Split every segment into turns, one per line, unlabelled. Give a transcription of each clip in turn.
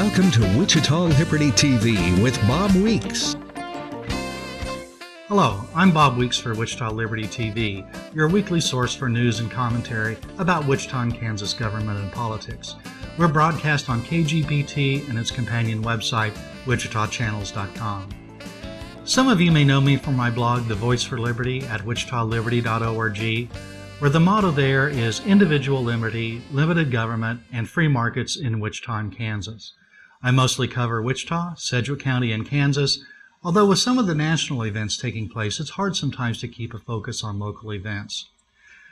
Welcome to Wichita Liberty TV with Bob Weeks.
Hello, I'm Bob Weeks for Wichita Liberty TV, your weekly source for news and commentary about Wichita and Kansas government and politics. We're broadcast on KGBT and its companion website, wichitachannels.com. Some of you may know me from my blog, The Voice for Liberty, at wichitaliberty.org, where the motto there is individual liberty, limited government, and free markets in Wichita and Kansas. I mostly cover Wichita, Sedgwick County, and Kansas, although with some of the national events taking place, it's hard sometimes to keep a focus on local events.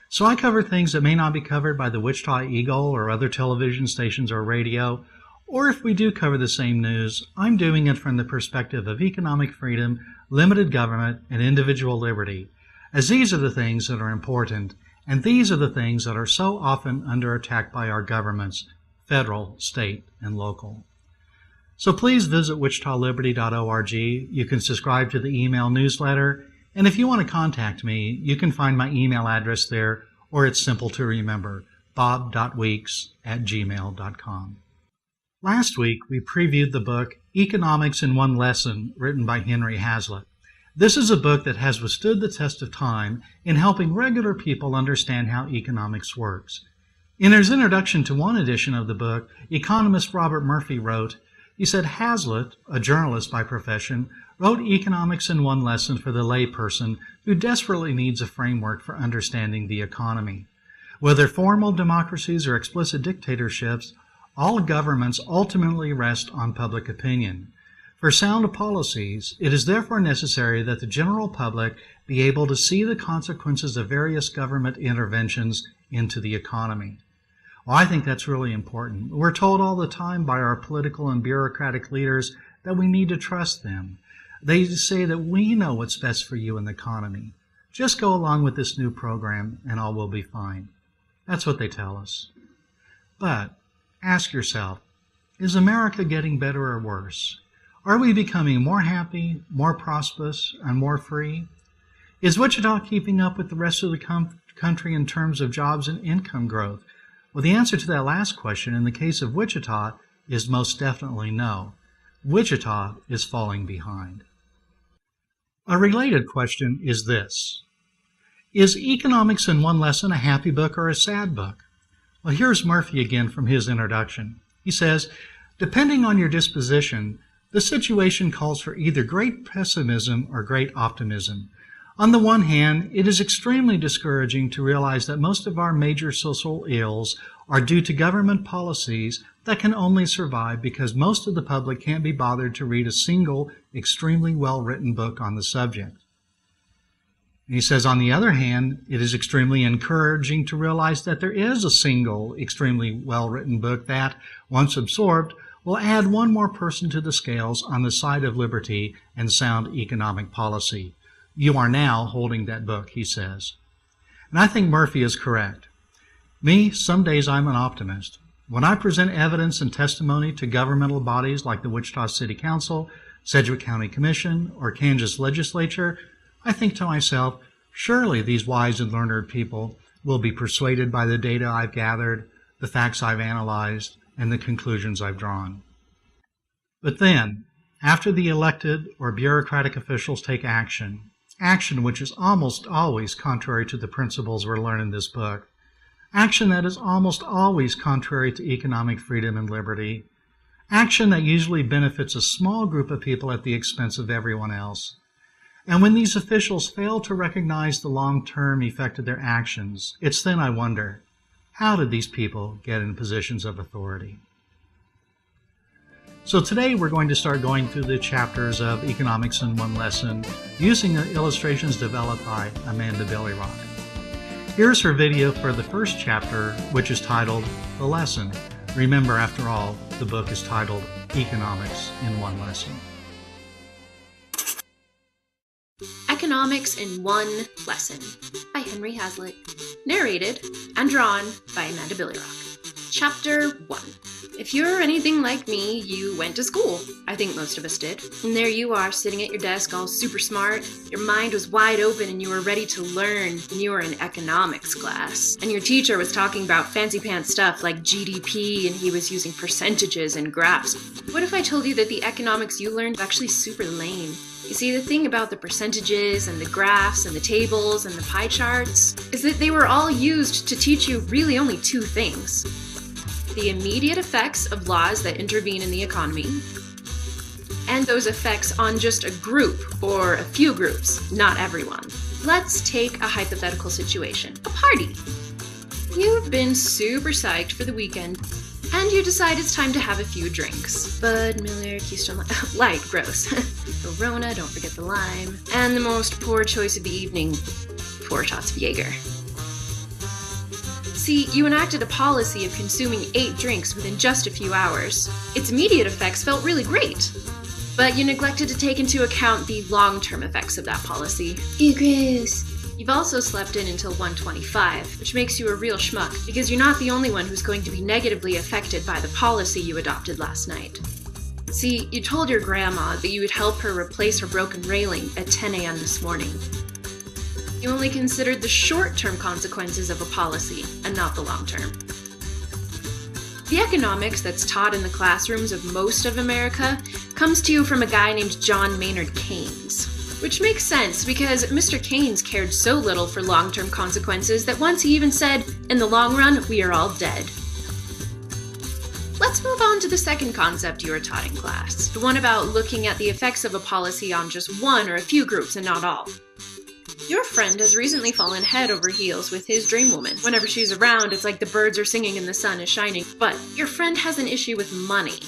So I cover things that may not be covered by the Wichita Eagle or other television stations or radio, or if we do cover the same news, I'm doing it from the perspective of economic freedom, limited government, and individual liberty, as these are the things that are important, and these are the things that are so often under attack by our governments, federal, state, and local. So please visit wichitaliberty.org. You can subscribe to the email newsletter, and if you want to contact me, you can find my email address there, or it's simple to remember, bob.weeks@gmail.com. Last week, we previewed the book Economics in One Lesson, written by Henry Hazlitt. This is a book that has withstood the test of time in helping regular people understand how economics works. In his introduction to one edition of the book, economist Robert Murphy wrote, he said, Hazlitt, a journalist by profession, wrote Economics in One Lesson for the layperson who desperately needs a framework for understanding the economy. Whether formal democracies or explicit dictatorships, all governments ultimately rest on public opinion. For sound policies, it is therefore necessary that the general public be able to see the consequences of various government interventions into the economy. Well, I think that's really important. We're told all the time by our political and bureaucratic leaders that we need to trust them. They say that we know what's best for you in the economy. Just go along with this new program and all will be fine. That's what they tell us. But ask yourself, is America getting better or worse? Are we becoming more happy, more prosperous, and more free? Is Wichita keeping up with the rest of the country in terms of jobs and income growth? Well, the answer to that last question in the case of Wichita is most definitely no. Wichita is falling behind. A related question is this. Is Economics in One Lesson a happy book or a sad book? Well, here's Murphy again from his introduction. He says, depending on your disposition, the situation calls for either great pessimism or great optimism. On the one hand, it is extremely discouraging to realize that most of our major social ills are due to government policies that can only survive because most of the public can't be bothered to read a single, extremely well-written book on the subject. And he says, on the other hand, it is extremely encouraging to realize that there is a single, extremely well-written book that, once absorbed, will add one more person to the scales on the side of liberty and sound economic policy. You are now holding that book, he says. And I think Murphy is correct. Me, some days I'm an optimist. When I present evidence and testimony to governmental bodies like the Wichita City Council, Sedgwick County Commission, or Kansas Legislature, I think to myself, surely these wise and learned people will be persuaded by the data I've gathered, the facts I've analyzed, and the conclusions I've drawn. But then, after the elected or bureaucratic officials take action which is almost always contrary to the principles we're learning in this book, action that is almost always contrary to economic freedom and liberty, action that usually benefits a small group of people at the expense of everyone else. And when these officials fail to recognize the long-term effect of their actions, it's then I wonder, how did these people get in positions of authority? So today we're going to start going through the chapters of Economics in One Lesson using the illustrations developed by Amanda BillyRock. Here's her video for the first chapter, which is titled The Lesson. Remember, after all, the book is titled Economics in One Lesson.
Economics in One Lesson by Henry Hazlitt. Narrated and drawn by Amanda BillyRock. Chapter 1. If If you're anything like me, you went to school. I think most of us did. And there you are, sitting at your desk all super smart. Your mind was wide open and you were ready to learn. And you were in economics class. And your teacher was talking about fancy pants stuff like GDP, and he was using percentages and graphs. What if I told you that the economics you learned was actually super lame? You see, the thing about the percentages and the graphs and the tables and the pie charts is that they were all used to teach you really only two things: the immediate effects of laws that intervene in the economy, and those effects on just a group or a few groups, not everyone. Let's take a hypothetical situation, a party. You've been super psyched for the weekend, and you decide it's time to have a few drinks. Bud, Miller, Keystone Light, gross. Corona, don't forget the lime. And the most poor choice of the evening, 4 shots of Jaeger. See, you enacted a policy of consuming 8 drinks within just a few hours. Its immediate effects felt really great, but you neglected to take into account the long-term effects of that policy. Ew, gross. You've also slept in until 1:25, which makes you a real schmuck, because you're not the only one who's going to be negatively affected by the policy you adopted last night. See, you told your grandma that you would help her replace her broken railing at 10 a.m. this morning. You only considered the short-term consequences of a policy, and not the long-term. The economics that's taught in the classrooms of most of America comes to you from a guy named John Maynard Keynes. Which makes sense, because Mr. Keynes cared so little for long-term consequences that once he even said, in the long run, we are all dead. Let's move on to the second concept you were taught in class, the one about looking at the effects of a policy on just one or a few groups and not all. Your friend has recently fallen head over heels with his dream woman. Whenever she's around, it's like the birds are singing and the sun is shining. But your friend has an issue with money.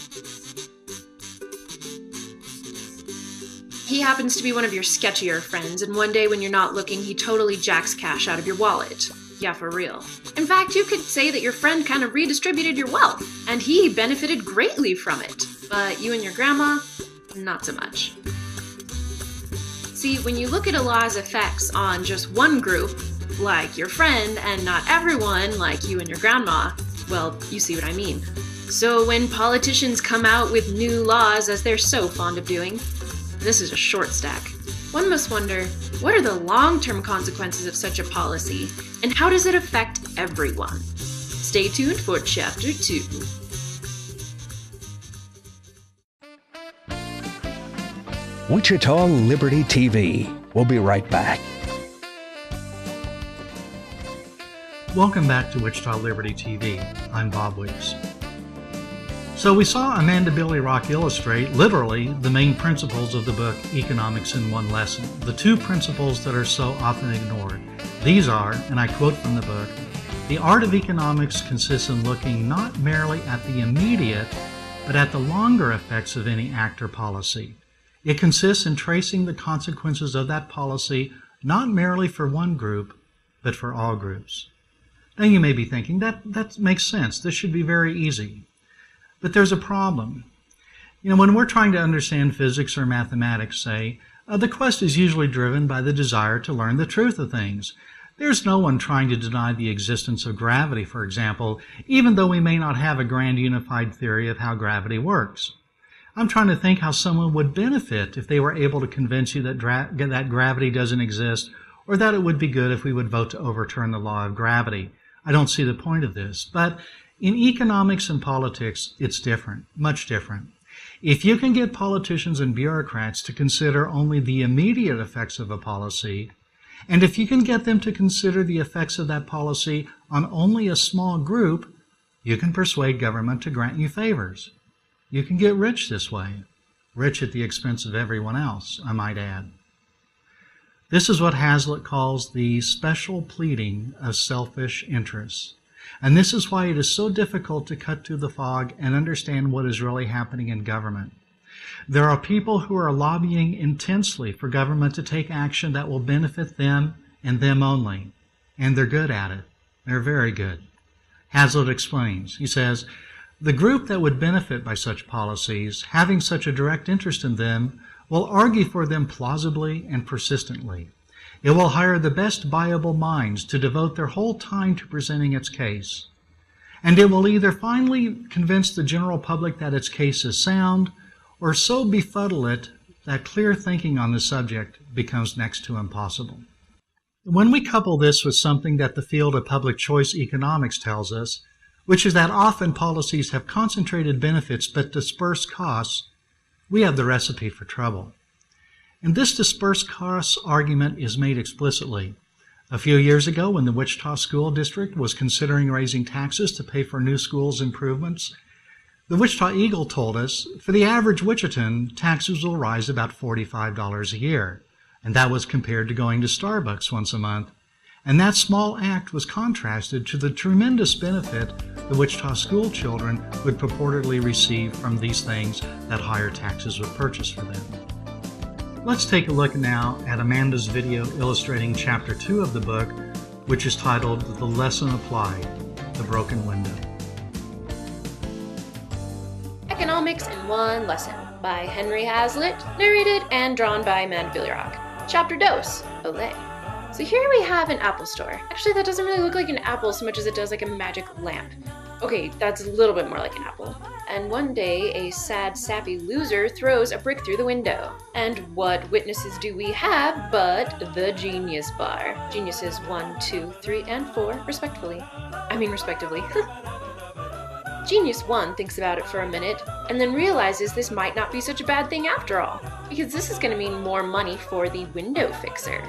He happens to be one of your sketchier friends, and one day when you're not looking, he totally jacks cash out of your wallet. Yeah, for real. In fact, you could say that your friend kind of redistributed your wealth, and he benefited greatly from it. But you and your grandma, not so much. See, when you look at a law's effects on just one group, like your friend, and not everyone, like you and your grandma, well, you see what I mean. So when politicians come out with new laws, as they're so fond of doing, this is a short stack, one must wonder, what are the long-term consequences of such a policy, and how does it affect everyone? Stay tuned for Chapter 2.
Wichita Liberty TV. We'll be right back.
Welcome back to Wichita Liberty TV. I'm Bob Weeks. So we saw Amanda BillyRock illustrate, literally, the main principles of the book Economics in One Lesson, the 2 principles that are so often ignored. These are, and I quote from the book, "The art of economics consists in looking not merely at the immediate, but at the longer effects of any act or policy. It consists in tracing the consequences of that policy not merely for one group, but for all groups." Now you may be thinking, that makes sense. This should be very easy. But there's a problem. When we're trying to understand physics or mathematics, say, the quest is usually driven by the desire to learn the truth of things. There's no one trying to deny the existence of gravity, for example, even though we may not have a grand unified theory of how gravity works. I'm trying to think how someone would benefit if they were able to convince you that that gravity doesn't exist, or that it would be good if we would vote to overturn the law of gravity. I don't see the point of this. But in economics and politics, it's different, much different. If you can get politicians and bureaucrats to consider only the immediate effects of a policy, and if you can get them to consider the effects of that policy on only a small group, you can persuade government to grant you favors. You can get rich this way, rich at the expense of everyone else, I might add. This is what Hazlitt calls the special pleading of selfish interests. And this is why it is so difficult to cut through the fog and understand what is really happening in government. There are people who are lobbying intensely for government to take action that will benefit them and them only. And they're good at it. They're very good. Hazlitt explains. He says, "The group that would benefit by such policies, having such a direct interest in them, will argue for them plausibly and persistently. It will hire the best viable minds to devote their whole time to presenting its case. and it will either finally convince the general public that its case is sound, or so befuddle it that clear thinking on the subject becomes next to impossible. When we couple this with something that the field of public choice economics tells us, which is that often policies have concentrated benefits but dispersed costs, we have the recipe for trouble. And this dispersed costs argument is made explicitly. A few years ago, when the Wichita School District was considering raising taxes to pay for new schools' improvements, the Wichita Eagle told us, for the average Wichitan, taxes will rise about $45 a year, and that was compared to going to Starbucks once a month. And that small act was contrasted to the tremendous benefit the Wichita school children would purportedly receive from these things that higher taxes would purchase for them. Let's take a look now at Amanda's video illustrating Chapter 2 of the book, which is titled The Lesson Applied, The Broken Window.
Economics in One Lesson by Henry Hazlitt, narrated and drawn by Amanda BillyRock. Chapter Dos, Olay. So here we have an Apple store. Actually, that doesn't really look like an apple so much as it does like a magic lamp. Okay, that's a little bit more like an apple. And one day, a sad, sappy loser throws a brick through the window. And what witnesses do we have but the Genius Bar? Geniuses 1, 2, 3, and 4, respectively. Genius 1 thinks about it for a minute, and then realizes this might not be such a bad thing after all, because this is going to mean more money for the window fixer.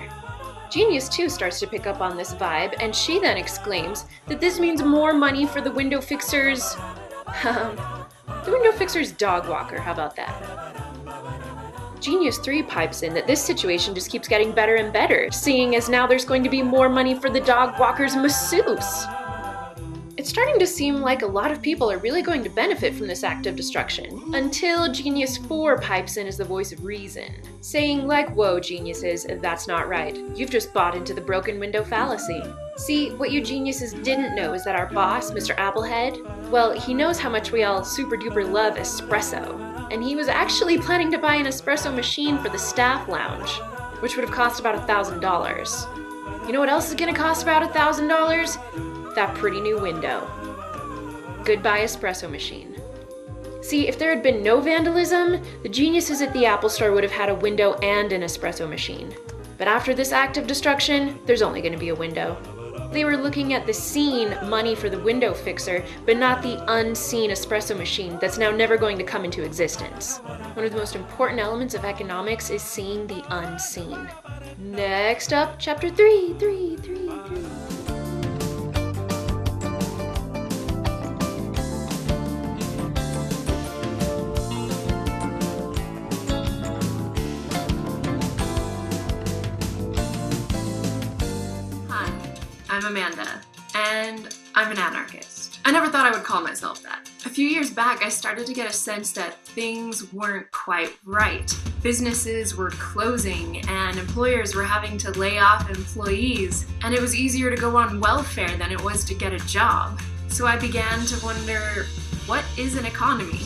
Genius 2 starts to pick up on this vibe, and she then exclaims that this means more money for the window fixer's... the window fixer's dog walker, how about that? Genius 3 pipes in that this situation just keeps getting better and better, seeing as now there's going to be more money for the dog walker's masseuse. It's starting to seem like a lot of people are really going to benefit from this act of destruction, until Genius 4 pipes in as the voice of reason, saying like, whoa geniuses, that's not right. You've just bought into the broken window fallacy. See, what you geniuses didn't know is that our boss, Mr. Applehead, well, he knows how much we all super duper love espresso, and he was actually planning to buy an espresso machine for the staff lounge, which would have cost about $1,000. You know what else is gonna cost about $1,000? That pretty new window. Goodbye espresso machine. See, if there had been no vandalism, the geniuses at the Apple Store would have had a window and an espresso machine. But after this act of destruction, there's only going to be a window. They were looking at the seen money for the window fixer, but not the unseen espresso machine that's now never going to come into existence. One of the most important elements of economics is seeing the unseen. Next up, Chapter 3. I'm Amanda, and I'm an anarchist. I never thought I would call myself that. A few years back, I started to get a sense that things weren't quite right. Businesses were closing, and employers were having to lay off employees, and it was easier to go on welfare than it was to get a job. So I began to wonder, what is an economy?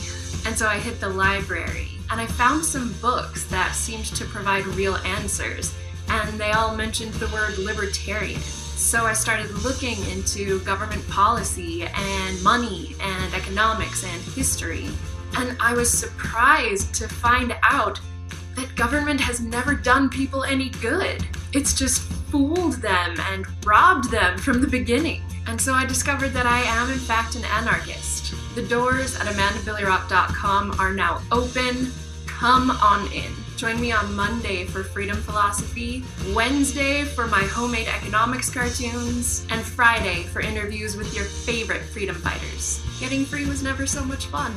And so I hit the library, and I found some books that seemed to provide real answers, and they all mentioned the word libertarian. So I started looking into government policy and money and economics and history. And I was surprised to find out that government has never done people any good. It's just fooled them and robbed them from the beginning. And so I discovered that I am in fact an anarchist. The doors at AmandaBillyRock.com are now open. Come on in. Join me on Monday for Freedom Philosophy, Wednesday for my homemade economics cartoons, and Friday for interviews with your favorite freedom fighters. Getting free was never so much fun.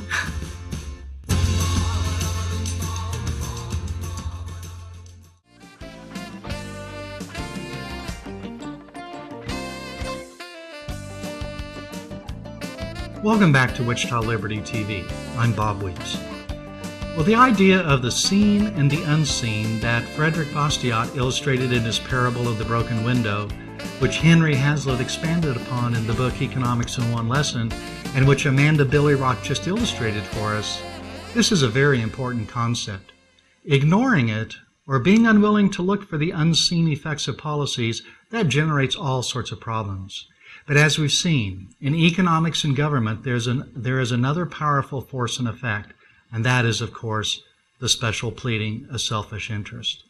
Welcome back to Wichita Liberty TV. I'm Bob Weeks. Well, the idea of the seen and the unseen that Frederick Bastiat illustrated in his parable of the broken window, which Henry Hazlitt expanded upon in the book Economics in One Lesson, and which Amanda BillyRock just illustrated for us, this is a very important concept. Ignoring it, or being unwilling to look for the unseen effects of policies, that generates all sorts of problems. But as we've seen, in economics and government, there is another powerful force in effect, and that is, of course, the special pleading of selfish interest.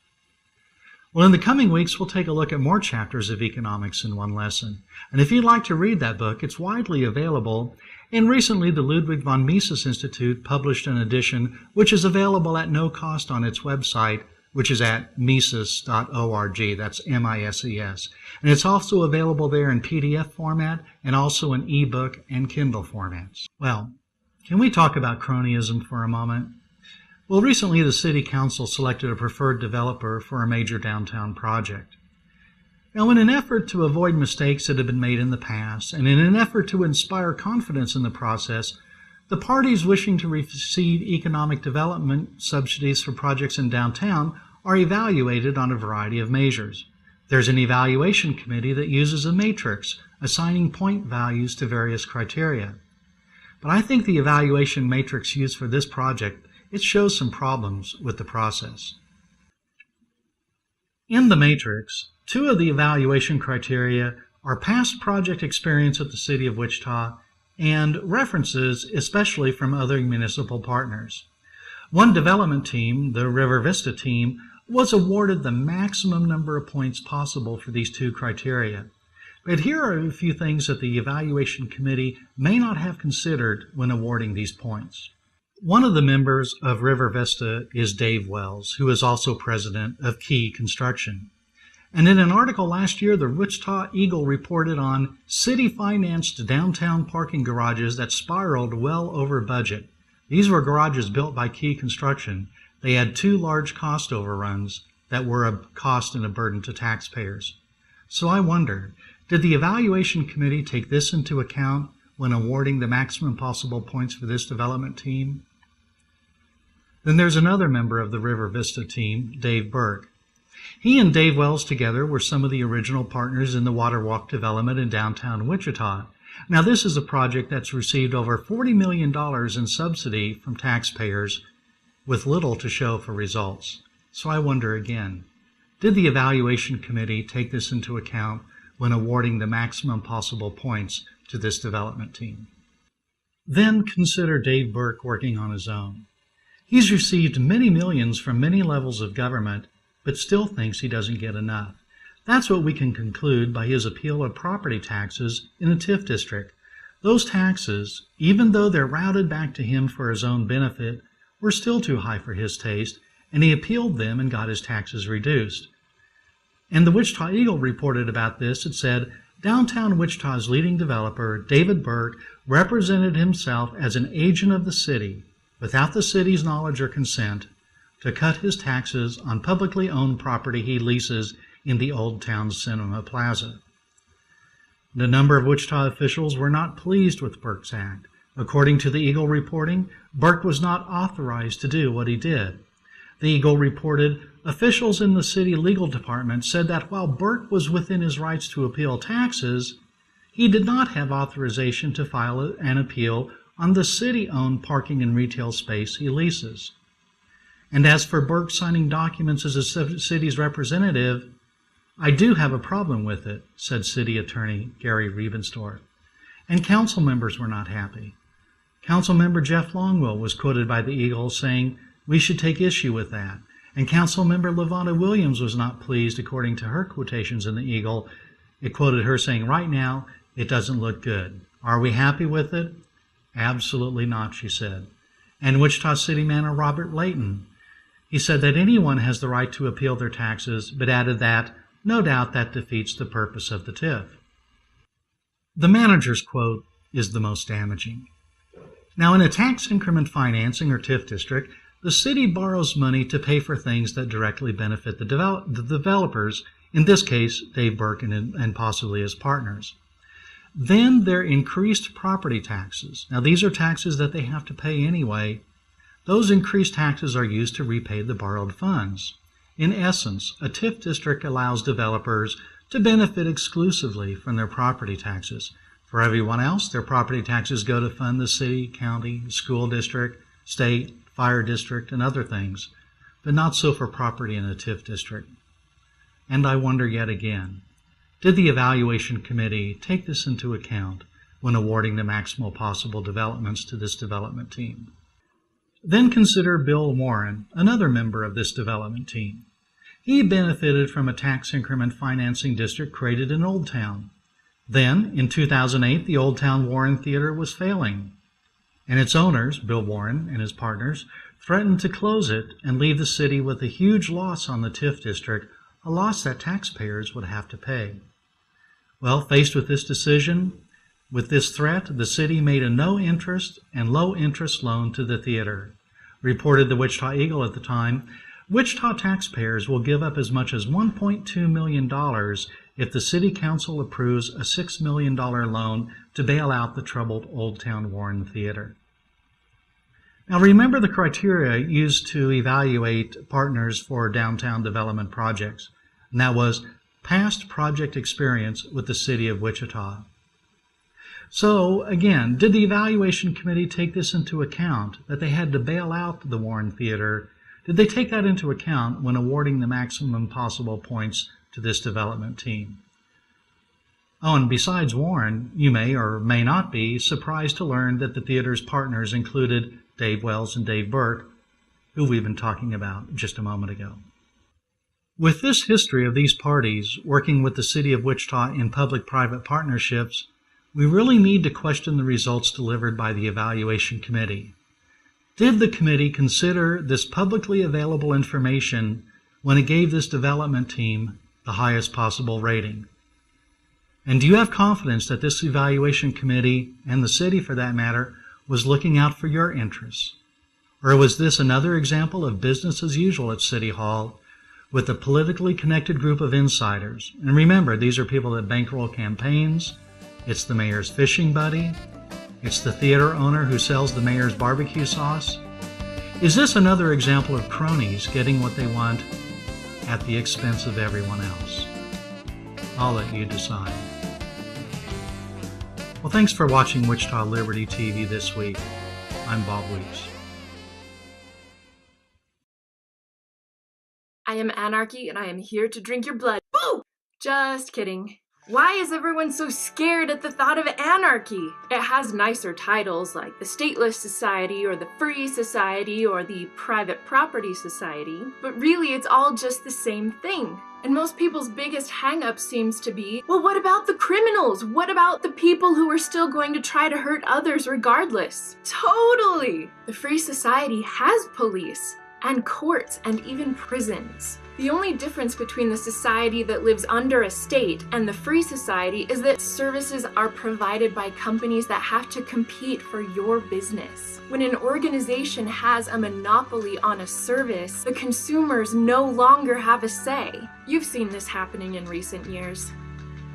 Well, in the coming weeks, we'll take a look at more chapters of Economics in One Lesson. And if you'd like to read that book, it's widely available. And recently, the Ludwig von Mises Institute published an edition which is available at no cost on its website, which is at mises.org. That's MISES. And it's also available there in PDF format and also in ebook and Kindle formats. Well, can we talk about cronyism for a moment? Well, recently the City Council selected a preferred developer for a major downtown project. Now, in an effort to avoid mistakes that have been made in the past, and in an effort to inspire confidence in the process, the parties wishing to receive economic development subsidies for projects in downtown are evaluated on a variety of measures. There's an evaluation committee that uses a matrix, assigning point values to various criteria. But I think the evaluation matrix used for this project, it shows some problems with the process. In the matrix, two of the evaluation criteria are past project experience at the City of Wichita and references, especially from other municipal partners. One development team, the River Vista team, was awarded the maximum number of points possible for these two criteria. But here are a few things that the evaluation committee may not have considered when awarding these points. One of the members of River Vista is Dave Wells, who is also president of Key Construction. And in an article last year, the Wichita Eagle reported on city-financed downtown parking garages that spiraled well over budget. These were garages built by Key Construction. They had two large cost overruns that were a cost and a burden to taxpayers. So I wonder, did the evaluation committee take this into account when awarding the maximum possible points for this development team? Then there's another member of the River Vista team, Dave Burke. He and Dave Wells together were some of the original partners in the Water Walk development in downtown Wichita. Now, this is a project that's received over $40 million in subsidy from taxpayers with little to show for results. So I wonder again, did the evaluation committee take this into account when awarding the maximum possible points to this development team? Then consider Dave Burke working on his own. He's received many millions from many levels of government, but still thinks he doesn't get enough. That's what we can conclude by his appeal of property taxes in a TIF district. Those taxes, even though they're routed back to him for his own benefit, were still too high for his taste, and he appealed them and got his taxes reduced. And the Wichita Eagle reported about this. It said, downtown Wichita's leading developer, David Burke, represented himself as an agent of the city, without the city's knowledge or consent, to cut his taxes on publicly owned property he leases in the Old Town Cinema Plaza. The number of Wichita officials were not pleased with Burke's act. According to the Eagle reporting, Burke was not authorized to do what he did. The Eagle reported officials in the city legal department said that while Burke was within his rights to appeal taxes, he did not have authorization to file an appeal on the city-owned parking and retail space he leases. And as for Burke signing documents as a city's representative, I do have a problem with it, said City Attorney Gary Riebenstorff. And council members were not happy. Council member Jeff Longwell was quoted by the Eagle saying, "We should take issue with that." And council member LaVonna Williams was not pleased, according to her quotations in the Eagle. It quoted her saying, "Right now, it doesn't look good. Are we happy with it?" "Absolutely not," she said. And Wichita City Manager Robert Layton, he said that anyone has the right to appeal their taxes, but added that, no doubt that defeats the purpose of the TIF. The manager's quote is the most damaging. Now, in a tax increment financing or TIF district, the city borrows money to pay for things that directly benefit the developers, in this case, Dave Burke and possibly his partners. Then there are increased property taxes. Now, these are taxes that they have to pay anyway. Those increased taxes are used to repay the borrowed funds. In essence, a TIF district allows developers to benefit exclusively from their property taxes. For everyone else, their property taxes go to fund the city, county, school district, state, fire district, and other things, but not so for property in a TIF district. And I wonder yet again, Did the evaluation committee take this into account when awarding the maximal possible developments to this development team? Then consider Bill Warren, another member of this development team. He benefited from a tax increment financing district created in Old Town. Then, in 2008, the Old Town Warren Theater was failing, and its owners, Bill Warren and his partners, threatened to close it and leave the city with a huge loss on the TIF district, a loss that taxpayers would have to pay. Well, faced with this decision, with this threat, the city made a no-interest and low-interest loan to the theater. Reported the Wichita Eagle at the time, Wichita taxpayers will give up as much as $1.2 million if the City Council approves a $6 million loan to bail out the troubled Old Town Warren Theater. Now remember the criteria used to evaluate partners for downtown development projects, and that was past project experience with the City of Wichita. So, again, did the evaluation committee take this into account, that they had to bail out the Warren Theater? Did they take that into account when awarding the maximum possible points to this development team? Oh, and besides Warren, you may or may not be surprised to learn that the theater's partners included Dave Wells and Dave Burke, who we've been talking about just a moment ago. With this history of these parties working with the City of Wichita in public-private partnerships, we really need to question the results delivered by the evaluation committee. Did the committee consider this publicly available information when it gave this development team the highest possible rating? And do you have confidence that this evaluation committee, and the city for that matter, was looking out for your interests? Or was this another example of business as usual at City Hall with a politically connected group of insiders? And remember, these are people that bankroll campaigns. It's the mayor's fishing buddy. It's the theater owner who sells the mayor's barbecue sauce. Is this another example of cronies getting what they want at the expense of everyone else? I'll let you decide. Well, thanks for watching Wichita Liberty TV this week. I'm Bob Weeks.
I am Anarchy, and I am here to drink your blood. Boo! Just kidding. Why is everyone so scared at the thought of anarchy? It has nicer titles like the Stateless Society or the Free Society or the Private Property Society, but really it's all just the same thing. And most people's biggest hang-up seems to be, well, what about the criminals? What about the people who are still going to try to hurt others regardless? Totally! The Free Society has police and courts and even prisons. The only difference between the society that lives under a state and the free society is that services are provided by companies that have to compete for your business. When an organization has a monopoly on a service, the consumers no longer have a say. You've seen this happening in recent years.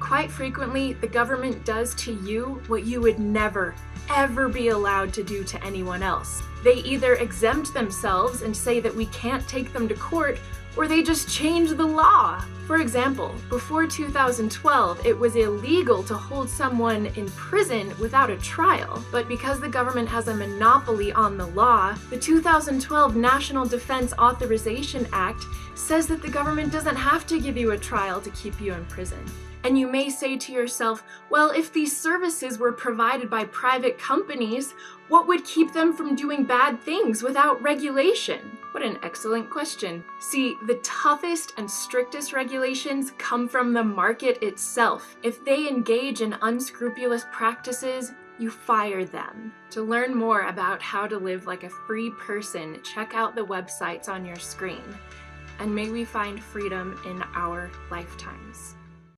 Quite frequently, the government does to you what you would never, ever be allowed to do to anyone else. They either exempt themselves and say that we can't take them to court, or they just change the law. For example, before 2012, it was illegal to hold someone in prison without a trial. But because the government has a monopoly on the law, the 2012 National Defense Authorization Act says that the government doesn't have to give you a trial to keep you in prison. And you may say to yourself, well, if these services were provided by private companies, what would keep them from doing bad things without regulation? What an excellent question. See, the toughest and strictest regulations come from the market itself. If they engage in unscrupulous practices, you fire them. To learn more about how to live like a free person, check out the websites on your screen. And may we find freedom in our lifetimes.